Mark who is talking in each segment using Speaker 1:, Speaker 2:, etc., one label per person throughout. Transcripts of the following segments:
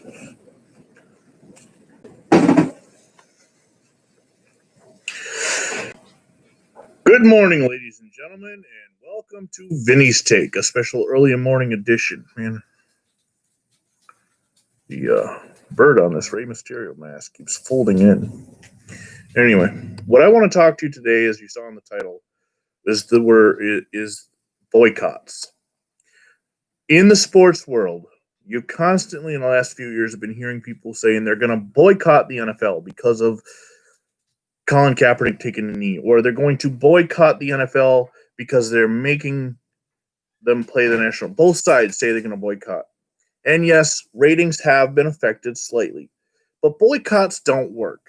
Speaker 1: Good morning, ladies and gentlemen, and welcome to Vinny's Take, a special early morning edition. Man, the bird on this Rey Mysterio mask keeps folding in. Anyway, what I want to talk to you today, as you saw in the title, is the word is boycotts. In the sports world, you constantly in the last few years have been hearing people saying they're going to boycott the NFL because of Colin Kaepernick taking a knee, or they're going to boycott the NFL because they're making them play the national. Both sides say they're going to boycott. And yes, ratings have been affected slightly, but boycotts don't work.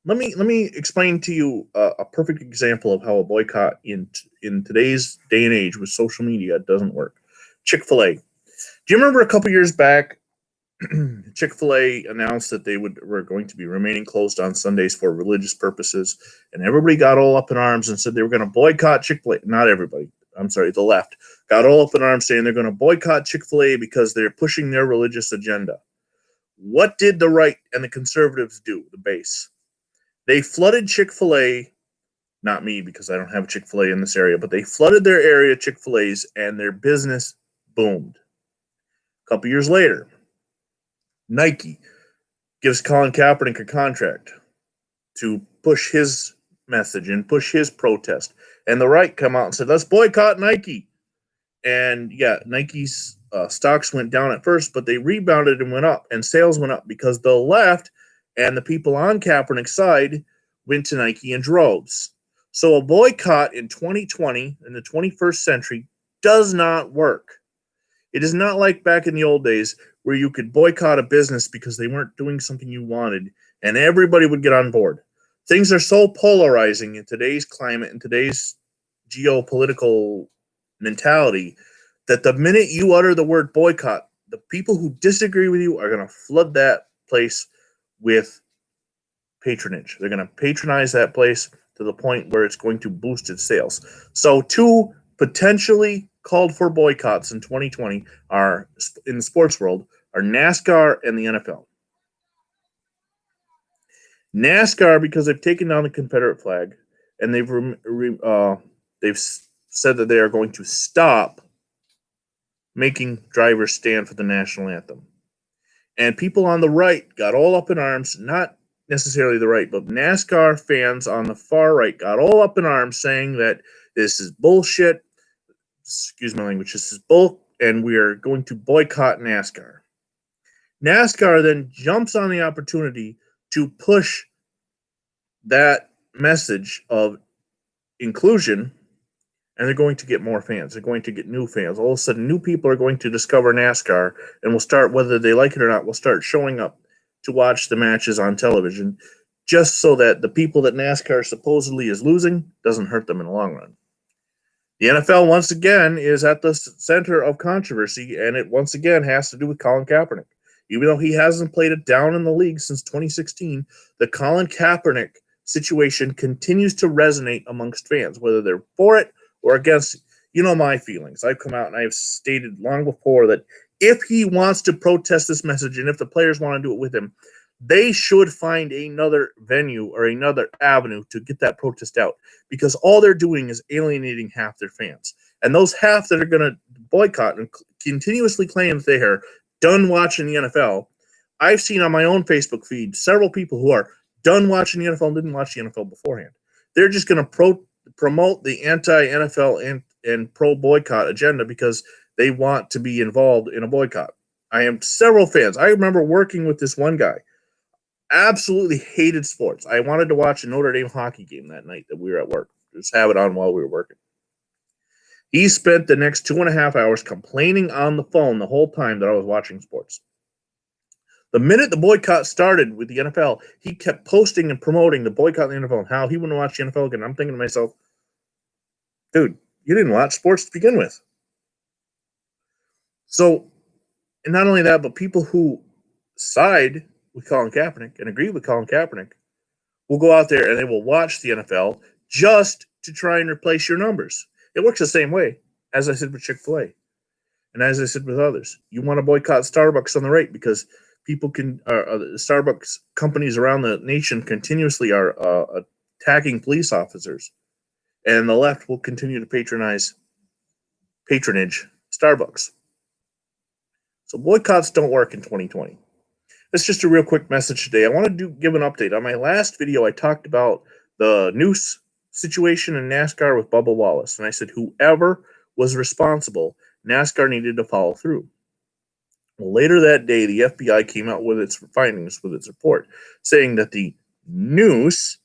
Speaker 1: Let me explain to you a perfect example of how a boycott in today's day and age with social media doesn't work. Chick-fil-A. Do you remember a couple years back, Chick-fil-A announced that they were going to be remaining closed on Sundays for religious purposes, and everybody got all up in arms and said they were going to boycott Chick-fil-A. Not everybody. I'm sorry, the left got all up in arms saying they're going to boycott Chick-fil-A because they're pushing their religious agenda. What did the right and the conservatives do, the base? They flooded Chick-fil-A, not me because I don't have Chick-fil-A in this area, but they flooded their area, Chick-fil-A's, and their business boomed. A couple years later, Nike gives Colin Kaepernick a contract to push his message and push his protest. And the right come out and said, let's boycott Nike. And yeah, Nike's stocks went down at first, but they rebounded and went up, and sales went up because the left and the people on Kaepernick's side went to Nike in droves. So a boycott in 2020, in the 21st century, does not work. It is not like back in the old days where you could boycott a business because they weren't doing something you wanted and everybody would get on board. Things are so polarizing in today's climate and today's geopolitical mentality that the minute you utter the word boycott, the people who disagree with you are going to flood that place with patronage. They're going to patronize that place to the point where it's going to boost its sales. So two potentially called for boycotts in 2020 are in the sports world are NASCAR and the NFL. NASCAR because they've taken down the Confederate flag and they've said that they are going to stop making drivers stand for the national anthem. And people on the right got all up in arms, not necessarily the right, but NASCAR fans on the far right got all up in arms saying that this is bullshit. Excuse my language. This is bull, and we are going to boycott NASCAR. NASCAR then jumps on the opportunity to push that message of inclusion, and they're going to get more fans. They're going to get new fans. All of a sudden, new people are going to discover NASCAR and will start, whether they like it or not, will start showing up to watch the matches on television just so that the people that NASCAR supposedly is losing doesn't hurt them in the long run. The NFL, once again, is at the center of controversy, and it once again has to do with Colin Kaepernick. Even though he hasn't played it down in the league since 2016, the Colin Kaepernick situation continues to resonate amongst fans, whether they're for it or against it. You know my feelings. I've come out and I've stated long before that if he wants to protest this message and if the players want to do it with him, they should find another venue or another avenue to get that protest out, because all they're doing is alienating half their fans. And those half that are going to boycott and continuously claim that they are done watching the NFL, I've seen on my own Facebook feed several people who are done watching the NFL and didn't watch the NFL beforehand. They're just going to promote the anti-NFL and pro-boycott agenda because they want to be involved in a boycott. I am several fans. I remember working with this one guy. Absolutely hated sports. I wanted to watch a Notre Dame hockey game that night that we were at work. Just have it on while we were working. He spent the next 2.5 hours complaining on the phone the whole time that I was watching sports. The minute the boycott started with the NFL, he kept posting and promoting the boycott of the NFL and how he wouldn't watch the NFL again. I'm thinking to myself, dude, you didn't watch sports to begin with. So, and not only that, but people who side with Colin Kaepernick and agree with Colin Kaepernick will go out there and they will watch the NFL just to try and replace your numbers. It works the same way, as I said with Chick-fil-A, and as I said with others. You want to boycott Starbucks on the right because People Starbucks companies around the nation continuously are attacking police officers, and the left will continue to patronage Starbucks. So boycotts don't work in 2020. That's just a real quick message today. I want to give an update. On my last video, I talked about the noose situation in NASCAR with Bubba Wallace, and I said whoever was responsible, NASCAR needed to follow through. Well, later that day, the FBI came out with its findings, with its report, saying that the noose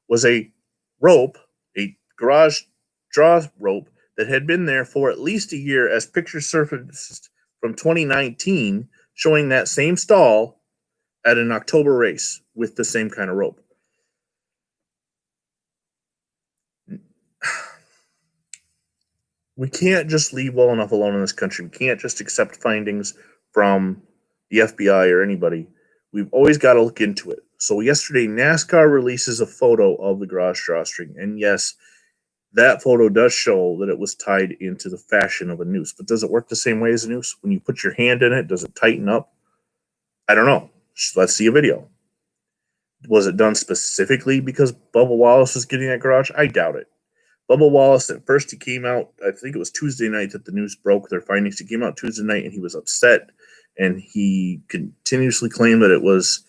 Speaker 1: was a rope, a garage draw rope that had been there for at least a year, as pictures surfaced from 2019 showing that same stall at an October race with the same kind of rope. We can't just leave well enough alone in this country. We can't just accept findings from the FBI or anybody. We've always got to look into it. So yesterday, NASCAR releases a photo of the garage drawstring. And yes, that photo does show that it was tied into the fashion of a noose. But does it work the same way as a noose? When you put your hand in it, does it tighten up? I don't know. Let's see a video. Was it done specifically because Bubba Wallace was getting that garage? I doubt it. Bubba Wallace, at first he came out, I think it was Tuesday night that the news broke their findings. He came out Tuesday night and he was upset, and he continuously claimed that it was,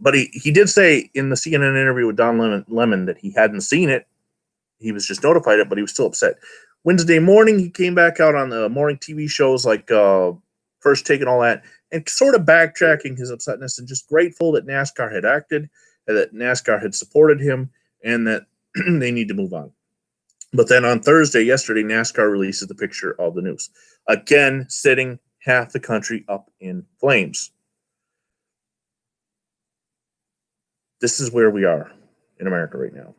Speaker 1: but he did say in the CNN interview with Don Lemon that he hadn't seen it. He was just notified it, but he was still upset. Wednesday morning, he came back out on the morning TV shows like First Take and all that, and sort of backtracking his upsetness and just grateful that NASCAR had acted, and that NASCAR had supported him, and that they need to move on. But then on Thursday, yesterday, NASCAR releases the picture of the noose, again setting half the country up in flames. This is where we are in America right now.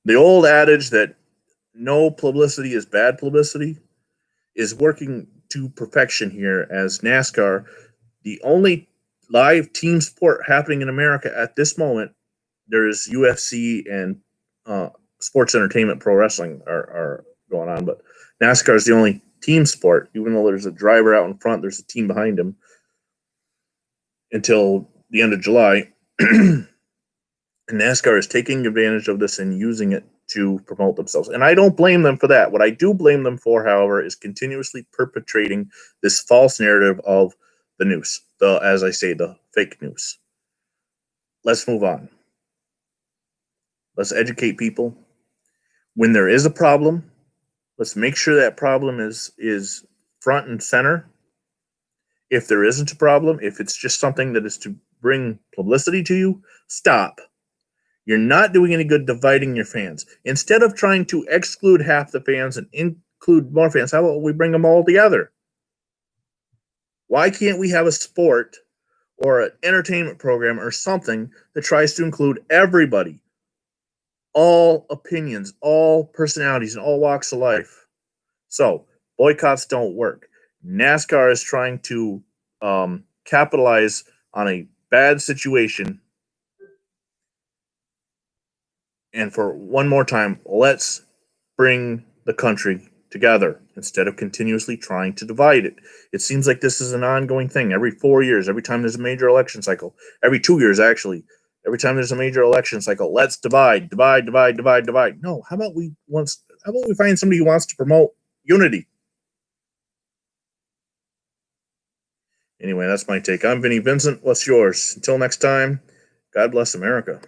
Speaker 1: The old adage that no publicity is bad publicity is working to perfection here, as NASCAR, the only live team sport happening in America at this moment. There's UFC and sports entertainment, pro wrestling are going on, but NASCAR is the only team sport. Even though there's a driver out in front, there's a team behind him until the end of July. And NASCAR is taking advantage of this and using it to promote themselves. And I don't blame them for that. What I do blame them for, however, is continuously perpetrating this false narrative of the noose, as I say, the fake news. Let's move on. Let's educate people. When there is a problem, let's make sure that problem is front and center. If there isn't a problem, if it's just something that is to bring publicity to you, stop. You're not doing any good dividing your fans. Instead of trying to exclude half the fans and include more fans, how about we bring them all together? Why can't we have a sport or an entertainment program or something that tries to include everybody? All opinions, all personalities, and all walks of life. So boycotts don't work. NASCAR is trying to capitalize on a bad situation. And for one more time, let's bring the country together instead of continuously trying to divide it. It seems like this is an ongoing thing. Every 4 years, every time there's a major election cycle, every 2 years actually, every time there's a major election cycle, let's divide. No, how about we find somebody who wants to promote unity? Anyway, that's my take. I'm Vinny Vincent. What's yours? Until next time, God bless America.